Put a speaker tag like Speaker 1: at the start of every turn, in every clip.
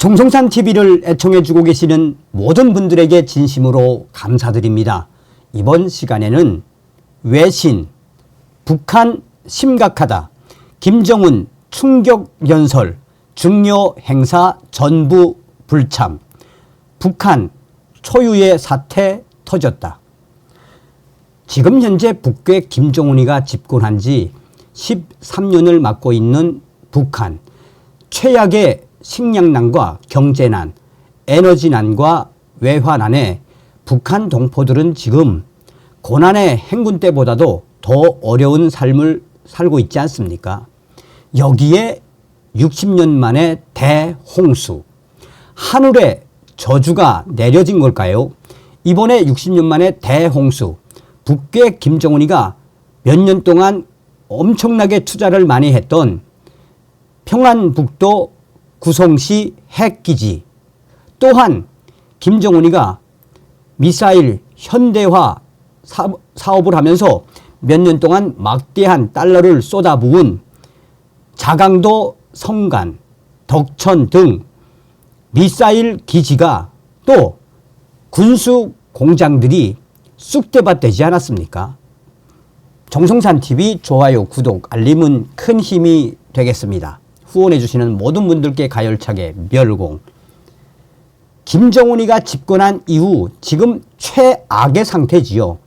Speaker 1: 정성산 TV를 애청해주고 계시는 모든 분들에게 진심으로 감사드립니다. 이번 시간에는 외신, 북한 심각하다, 김정은 충격연설, 중요 행사 전부 불참, 북한 초유의 사태 터졌다. 지금 현재 북괴 김정은이가 집권한 지 13년을 맞고 있는 북한, 최악의 식량난과 경제난, 에너지난과 외화난에 북한 동포들은 지금 고난의 행군 때보다도 더 어려운 삶을 살고 있지 않습니까? 여기에 60년 만에 대홍수, 하늘에 저주가 내려진 걸까요? 이번에 60년 만에 대홍수, 북괴 김정은이가 몇 년 동안 엄청나게 투자를 많이 했던 평안북도 구성시 핵기지, 또한 김정은이가 미사일 현대화 사업을 하면서 몇 년 동안 막대한 달러를 쏟아부은 자강도 성간, 덕천 등 미사일 기지가 또 군수 공장들이 쑥대밭 되지 않았습니까? 정성산TV 좋아요, 구독, 알림은 큰 힘이 되겠습니다. 후원해 주시는 모든 분들께 가열차게 멸공. 김정은이가 집권한 이후 지금 최악의 상태지요.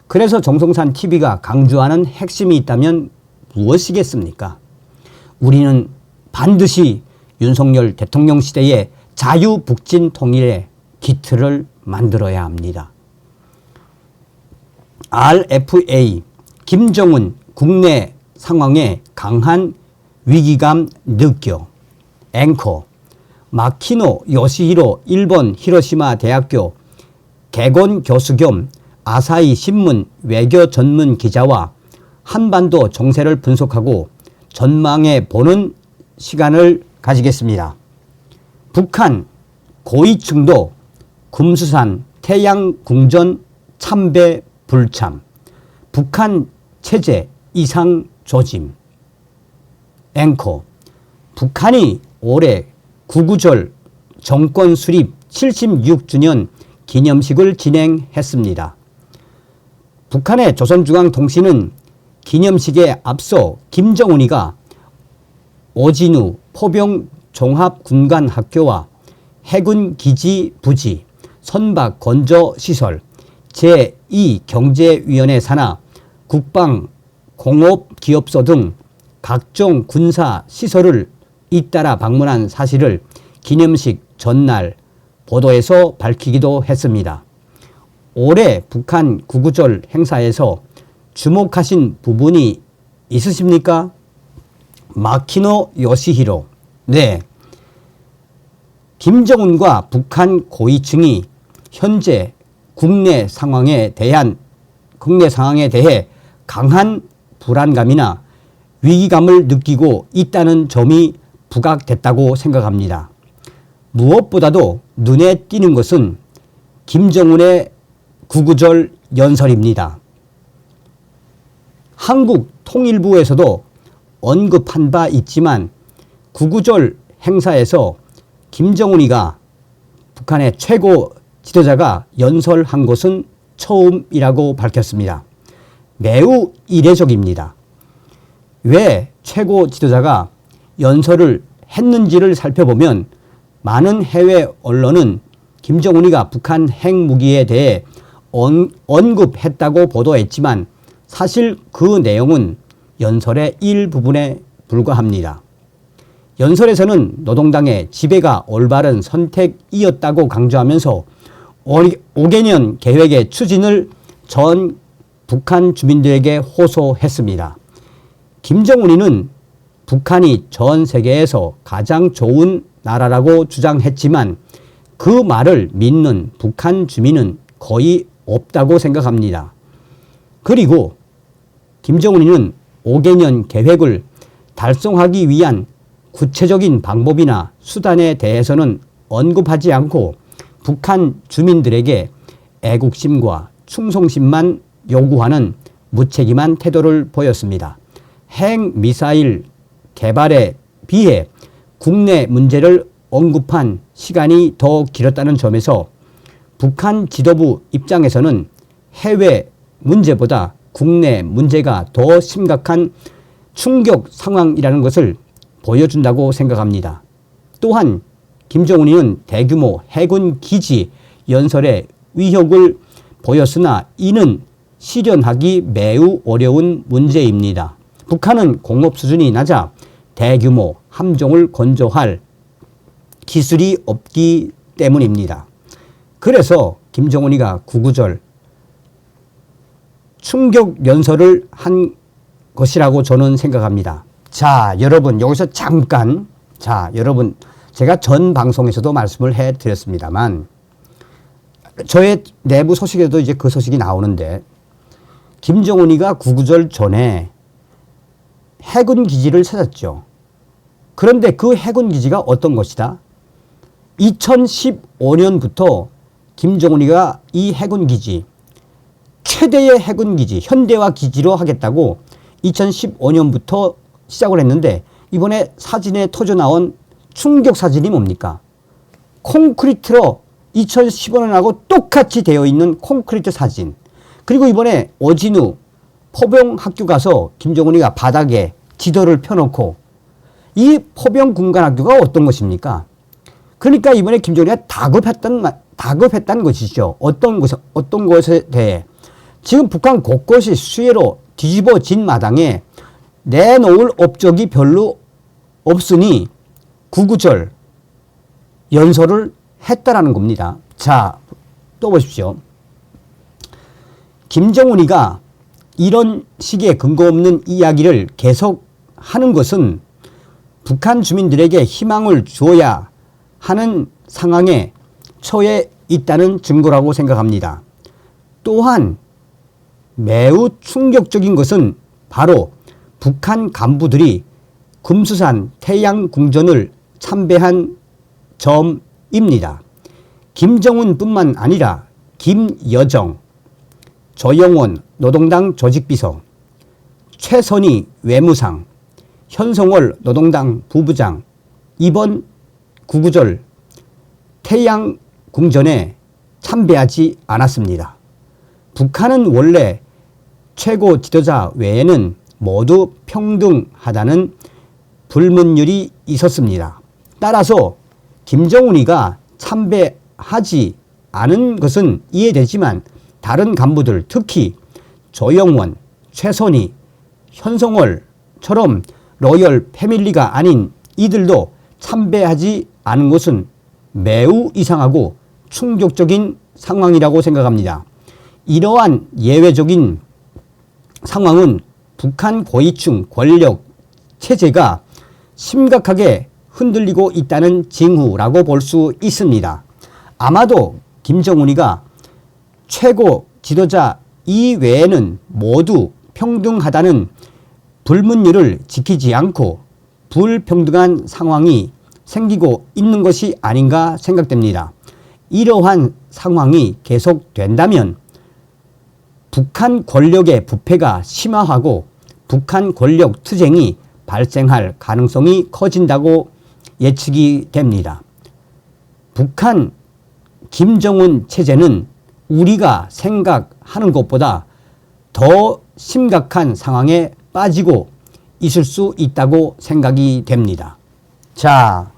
Speaker 1: 그래서 정성산TV가 강조하는 핵심이 있다면 무엇이겠습니까? 우리는 반드시 윤석열 대통령 시대의 자유북진 통일의 기틀을 만들어야 합니다. RFA, 김정은 국내 상황에 강한 위기감 느껴. 앵커, 마키노 요시히로 일본 히로시마 대학교 개건 교수 겸 아사히 신문 외교 전문 기자와 한반도 정세를 분석하고 전망해 보는 시간을 가지겠습니다. 북한 고위층도 금수산 태양궁전 참배 불참, 북한 체제 이상 조짐. 앵커, 북한이 올해 구구절 정권 수립 76주년 기념식을 진행했습니다. 북한의 조선중앙통신은 기념식에 앞서 김정은이가 오진우 포병 종합군관학교와 해군기지 부지, 선박 건조시설, 제2경제위원회 산하 국방공업기업소 등 각종 군사 시설을 잇따라 방문한 사실을 기념식 전날 보도에서 밝히기도 했습니다. 올해 북한 구구절 행사에서 주목하신 부분이 있으십니까? 마키노 요시히로. 네. 김정은과 북한 고위층이 현재 국내 상황에 대해 강한 불안감이나 위기감을 느끼고 있다는 점이 부각됐다고 생각합니다. 무엇보다도 눈에 띄는 것은 김정은의 구구절 연설입니다. 한국통일부에서도 언급한 바 있지만 구구절 행사에서 김정은이가 북한의 최고 지도자가 연설한 것은 처음이라고 밝혔습니다. 매우 이례적입니다. 왜 최고 지도자가 연설을 했는지를 살펴보면 많은 해외 언론은 김정은이가 북한 핵무기에 대해 언급했다고 보도했지만 사실 그 내용은 연설의 일부분에 불과합니다. 연설에서는 노동당의 지배가 올바른 선택이었다고 강조하면서 5개년 계획의 추진을 전 북한 주민들에게 호소했습니다. 김정은이는 북한이 전 세계에서 가장 좋은 나라라고 주장했지만 그 말을 믿는 북한 주민은 거의 없다고 생각합니다. 그리고 김정은이는 5개년 계획을 달성하기 위한 구체적인 방법이나 수단에 대해서는 언급하지 않고 북한 주민들에게 애국심과 충성심만 요구하는 무책임한 태도를 보였습니다. 핵미사일 개발에 비해 국내 문제를 언급한 시간이 더 길었다는 점에서 북한 지도부 입장에서는 해외 문제보다 국내 문제가 더 심각한 충격 상황이라는 것을 보여준다고 생각합니다. 또한 김정은이는 대규모 해군 기지 연설에 의욕을 보였으나 이는 실현하기 매우 어려운 문제입니다. 북한은 공업 수준이 낮아 대규모 함정을 건조할 기술이 없기 때문입니다. 그래서 김정은이가 구구절 충격 연설을 한 것이라고 저는 생각합니다. 자, 여러분 여기서 잠깐 여러분 제가 전 방송에서도 말씀을 해드렸습니다만 저의 내부 소식에도 이제 그 소식이 나오는데 김정은이가 구구절 전에 해군 기지를 찾았죠. 그런데 그 해군 기지가 어떤 것이다? 2015년부터 김정은이가 이 해군 기지 최대의 해군 기지 현대화 기지로 하겠다고 2015년부터 시작을 했는데 이번에 사진에 터져 나온 충격 사진이 뭡니까? 콘크리트로 2015년하고 똑같이 되어 있는 콘크리트 사진. 그리고 이번에 어진우 포병 학교 가서 김정은이가 바닥에 지도를 펴놓고 이 포병 군관 학교가 어떤 것입니까? 그러니까 이번에 김정은이가 다급했다는 것이죠. 어떤 것에 대해. 지금 북한 곳곳이 수해로 뒤집어진 마당에 내놓을 업적이 별로 없으니 구구절 연설을 했다라는 겁니다. 자, 또 보십시오. 김정은이가 이런 식의 근거 없는 이야기를 계속 하는 것은 북한 주민들에게 희망을 주어야 하는 상황에 처해 있다는 증거라고 생각합니다. 또한 매우 충격적인 것은 바로 북한 간부들이 금수산 태양궁전을 참배한 점입니다. 김정은뿐만 아니라 김여정, 조영원 노동당 조직비서, 최선희 외무상, 현성월 노동당 부부장 이번 구구절 태양궁전에 참배하지 않았습니다. 북한은 원래 최고 지도자 외에는 모두 평등하다는 불문율이 있었습니다. 따라서 김정은이가 참배하지 않은 것은 이해되지만 다른 간부들 특히 조영원, 최선희, 현성월처럼 로열 패밀리가 아닌 이들도 참배하지 않은 것은 매우 이상하고 충격적인 상황이라고 생각합니다. 이러한 예외적인 상황은 북한 고위층 권력 체제가 심각하게 흔들리고 있다는 징후라고 볼 수 있습니다. 아마도 김정은이가 최고 지도자 이외에는 모두 평등하다는 불문율을 지키지 않고 불평등한 상황이 생기고 있는 것이 아닌가 생각됩니다. 이러한 상황이 계속된다면 북한 권력의 부패가 심화하고 북한 권력 투쟁이 발생할 가능성이 커진다고 예측이 됩니다. 북한 김정은 체제는 우리가 생각하는 것보다 더 심각한 상황에 빠지고 있을 수 있다고 생각이 됩니다. 자,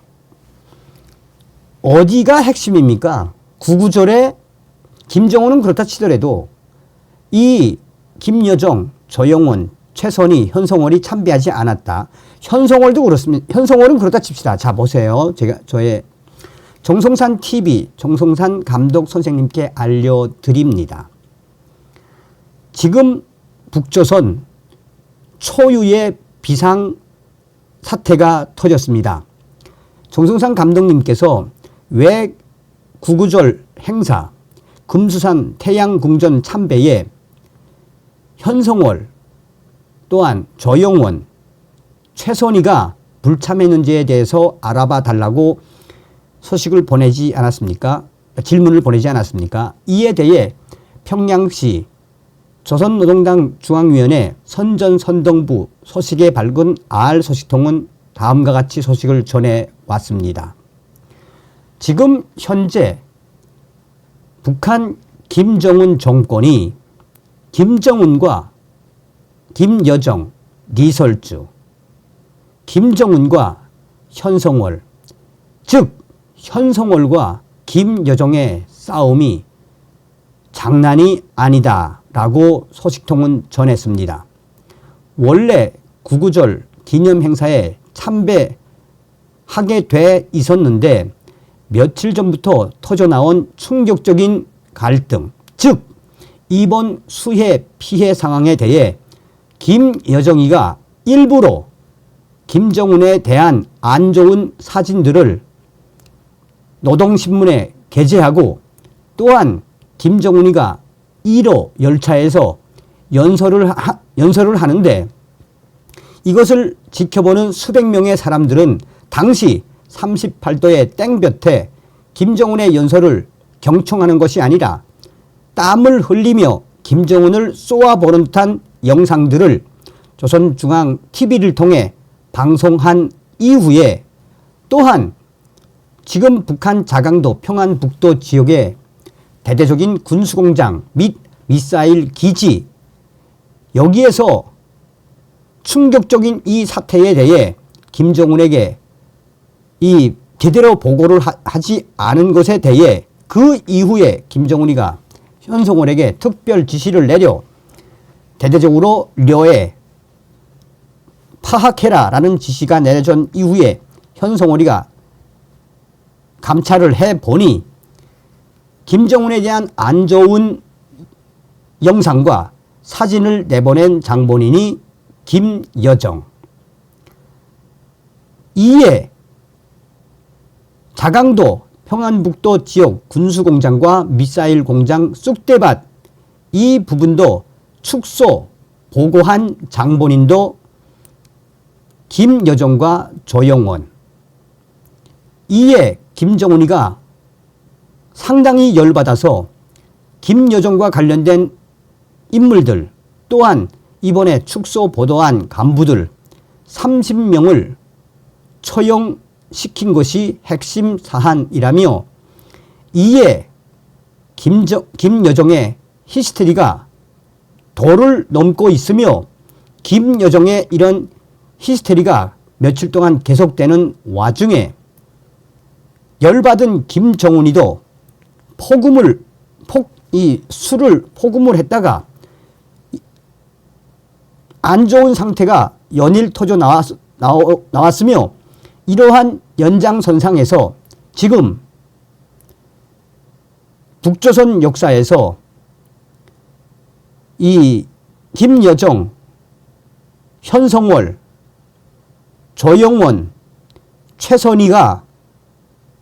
Speaker 1: 어디가 핵심입니까? 구구절에 김정은은 그렇다 치더라도 이 김여정, 조영원, 최선희, 현성월이 참배하지 않았다. 현성월도 그렇습니다. 현성월은 그렇다 칩시다. 자, 보세요. 저의 정성산 TV, 정성산 감독 선생님께 알려드립니다. 지금 북조선 초유의 비상 사태가 터졌습니다. 정성산 감독님께서 왜 구구절 행사, 금수산 태양궁전 참배에 현성월 또한 조영원, 최선희가 불참했는지에 대해서 알아봐 달라고 소식을 보내지 않았습니까? 질문을 보내지 않았습니까? 이에 대해 평양시 조선노동당 중앙위원회 선전선동부 소식에 밝은 R 소식통은 다음과 같이 소식을 전해왔습니다. 지금 현재 북한 김정은 정권이 김정은과 김여정, 리설주, 김정은과 현성월, 즉 현성월과 김여정의 싸움이 장난이 아니다라고 소식통은 전했습니다. 원래 구구절 기념 행사에 참배하게 돼 있었는데 며칠 전부터 터져나온 충격적인 갈등, 즉 이번 수해 피해 상황에 대해 김여정이가 일부러 김정은에 대한 안 좋은 사진들을 노동신문에 게재하고 또한 김정은이가 1호 열차에서 연설을 하는데 이것을 지켜보는 수백 명의 사람들은 당시 38도의 땡볕에 김정은의 연설을 경청하는 것이 아니라 땀을 흘리며 김정은을 쏘아보는 듯한 영상들을 조선중앙TV를 통해 방송한 이후에 또한 지금 북한 자강도 평안북도 지역의 대대적인 군수공장 및 미사일 기지 여기에서 충격적인 이 사태에 대해 김정은에게 이 제대로 보고를 하지 않은 것에 대해 그 이후에 김정은이가 현성월에게 특별 지시를 내려 대대적으로 려해 파악해라라는 지시가 내려진 이후에 현성월이가 감찰을 해보니 김정은에 대한 안 좋은 영상과 사진을 내보낸 장본인이 김여정. 이에 자강도 평안북도 지역 군수공장과 미사일 공장 쑥대밭 이 부분도 축소 보고한 장본인도 김여정과 조영원. 이에 김정은이가 상당히 열받아서 김여정과 관련된 인물들 또한 이번에 축소 보도한 간부들 30명을 처형시킨 것이 핵심 사안이라며 이에 김여정의 히스테리가 도를 넘고 있으며 김여정의 이런 히스테리가 며칠 동안 계속되는 와중에 열받은 김정은이도 술을 포금을 했다가 안 좋은 상태가 연일 터져 나왔으며 이러한 연장선상에서 지금 북조선 역사에서 이 김여정, 현성월, 조영원, 최선희가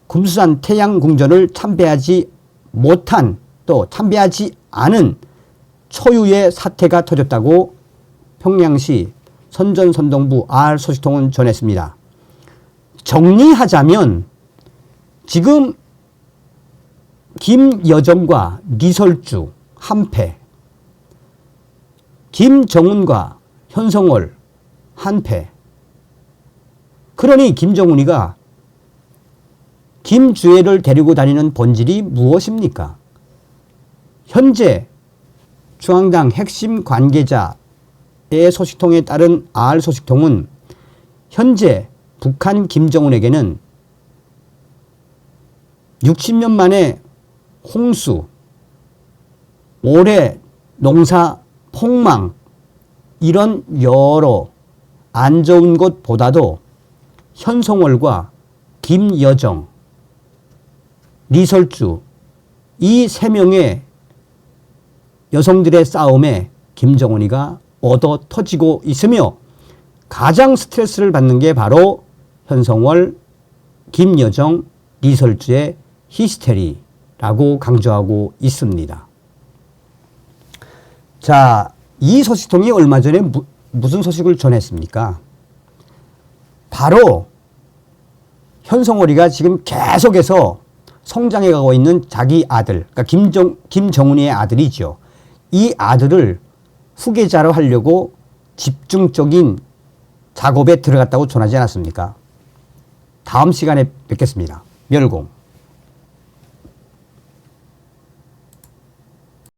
Speaker 1: 금수산 태양궁전을 참배하지 못한 또 참배하지 않은 초유의 사태가 터졌다고 평양시 선전선동부 R소식통은 전했습니다. 정리하자면 지금 김여정과 리설주 한패, 김정은과 현성월 한패. 그러니 김정은이가 김주애를 데리고 다니는 본질이 무엇입니까? 현재 중앙당 핵심 관계자의 소식통에 따른 R소식통은 현재 북한 김정은에게는 60년 만에 홍수, 올해 농사 폭망 이런 여러 안 좋은 것보다도 현성월과 김여정, 리설주 이 세 명의 여성들의 싸움에 김정은이가 얻어 터지고 있으며 가장 스트레스를 받는 게 바로 현성월, 김여정, 리설주의 히스테리라고 강조하고 있습니다. 자, 이 소식통이 얼마 전에 무슨 소식을 전했습니까? 바로 현성월이가 지금 계속해서 성장해 가고 있는 자기 아들, 그러니까 김정은이의 아들이죠. 이 아들을 후계자로 하려고 집중적인 작업에 들어갔다고 전하지 않았습니까? 다음 시간에 뵙겠습니다. 멸공.